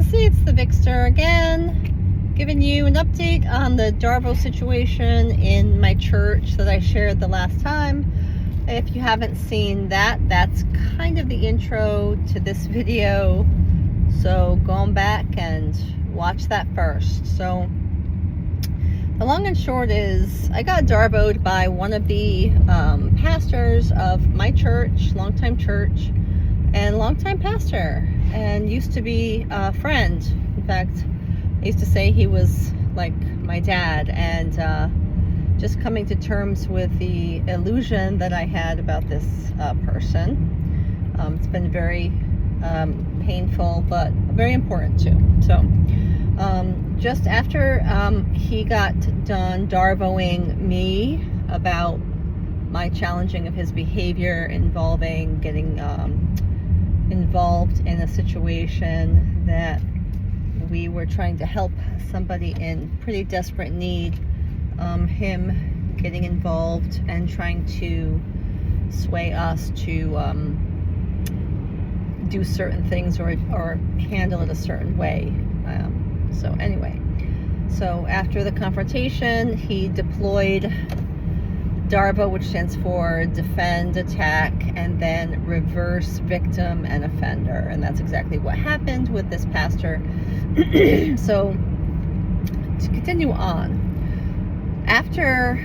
Sissy, it's the Vixter again, giving you an update on the DARVO situation in my church that I shared the last time. If you haven't seen that, that's kind of the intro to this video, so go on back and watch that first. So the long and short is I got DARVO'd by one of the pastors of my church, longtime church, and longtime pastor, and used to be a friend. In fact, I used to say he was like my dad, and just coming to terms with the illusion that I had about this person. It's been very painful, but very important too. So just after he got done DARVOing me about my challenging of his behavior involving getting involved in a situation that we were trying to help somebody in pretty desperate need, him getting involved and trying to sway us to do certain things or handle it a certain way. So anyway, so after the confrontation, he deployed DARVO, which stands for defend, attack, and then reverse victim and offender. And that's exactly what happened with this pastor. So to continue on, after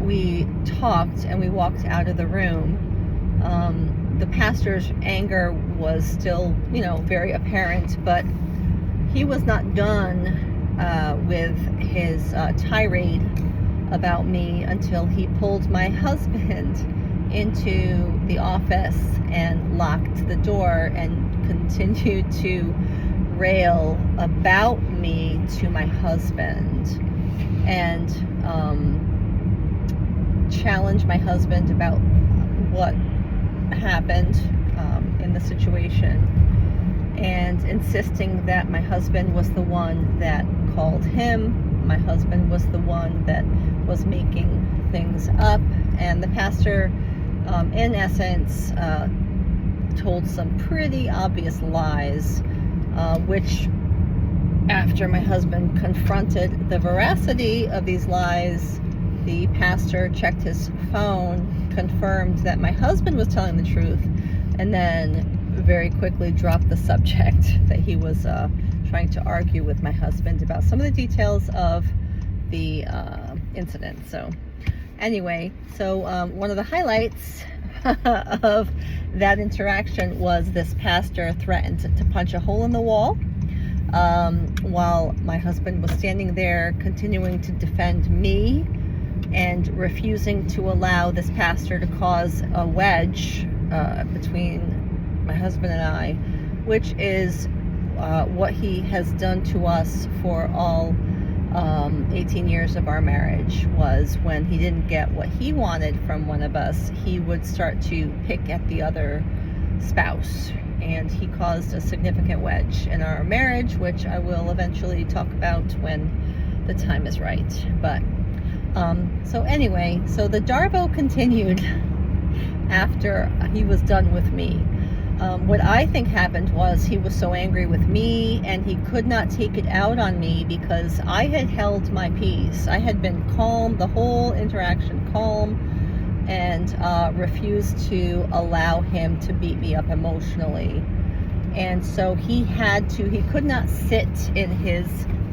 we talked and we walked out of the room, the pastor's anger was still, very apparent, but he was not done with his tirade about me until he pulled my husband into the office and locked the door and continued to rail about me to my husband and challenge my husband about what happened in the situation, and insisting that my husband was the one that called him. My husband was the one that was making things up, and the pastor, in essence, told some pretty obvious lies, which, after my husband confronted the veracity of these lies, the pastor checked his phone, confirmed that my husband was telling the truth, and then very quickly dropped the subject that he was trying to argue with my husband about some of the details of the incident. So anyway, so one of the highlights of that interaction was this pastor threatened to punch a hole in the wall while my husband was standing there continuing to defend me and refusing to allow this pastor to cause a wedge between my husband and I, which is what he has done to us for all 18 years of our marriage. Was when he didn't get what he wanted from one of us, he would start to pick at the other spouse, and he caused a significant wedge in our marriage, which I will eventually talk about when the time is right. But so anyway, so the DARVO continued after he was done with me. What I think happened was he was so angry with me, and he could not take it out on me because I had held my peace. I had been calm, the whole interaction calm, and refused to allow him to beat me up emotionally. And so he could not sit in his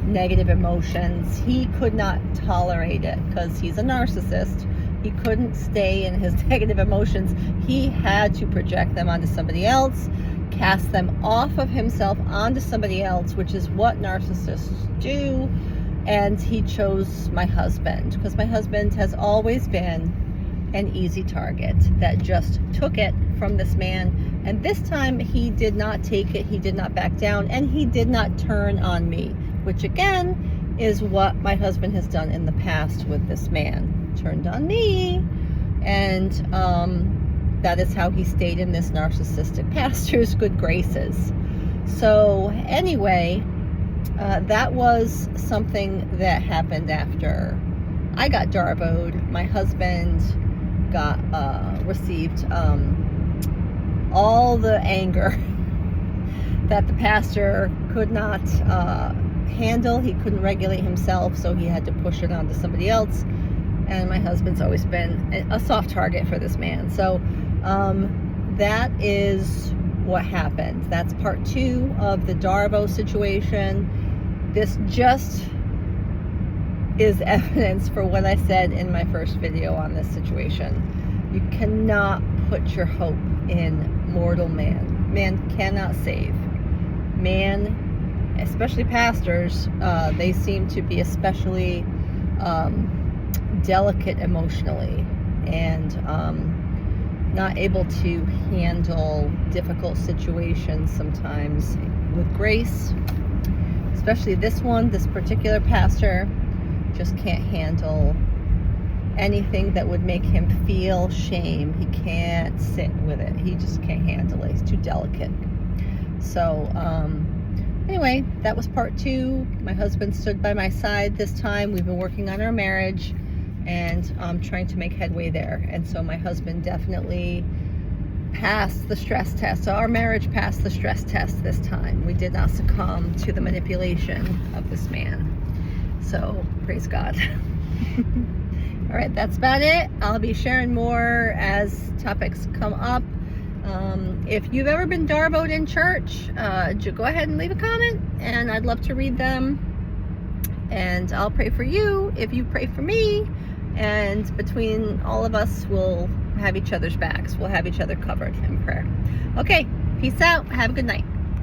negative emotions. He could not tolerate it because he's a narcissist. He couldn't stay in his negative emotions. He had to project them onto somebody else, cast them off of himself onto somebody else, which is what narcissists do. And he chose my husband because my husband has always been an easy target that just took it from this man. And this time he did not take it, he did not back down, and he did not turn on me, which again is what my husband has done in the past with this man. Turned on me, and that is how he stayed in this narcissistic pastor's good graces. So anyway, that was something that happened after I got DARVO'd. My husband received all the anger that the pastor could not handle. He couldn't regulate himself, so he had to push it onto somebody else. And my husband's always been a soft target for this man. So that is what happened. That's part 2 of the DARVO situation. This just is evidence for what I said in my first video on this situation. You cannot put your hope in mortal man. Man cannot save. Man, especially pastors, they seem to be especially delicate emotionally and not able to handle difficult situations sometimes with grace. Especially this particular pastor just can't handle anything that would make him feel shame. He can't sit with it. He just can't handle it. He's too delicate. So anyway, that was part 2. My husband stood by my side this time. We've been working on our marriage and trying to make headway there. And so my husband definitely passed the stress test. So our marriage passed the stress test this time. We did not succumb to the manipulation of this man. So praise God. All right, that's about it. I'll be sharing more as topics come up. If you've ever been DARVO'd in church, go ahead and leave a comment, and I'd love to read them. And I'll pray for you if you pray for me. And between all of us, we'll have each other's backs. We'll have each other covered in prayer. Okay, peace out. Have a good night.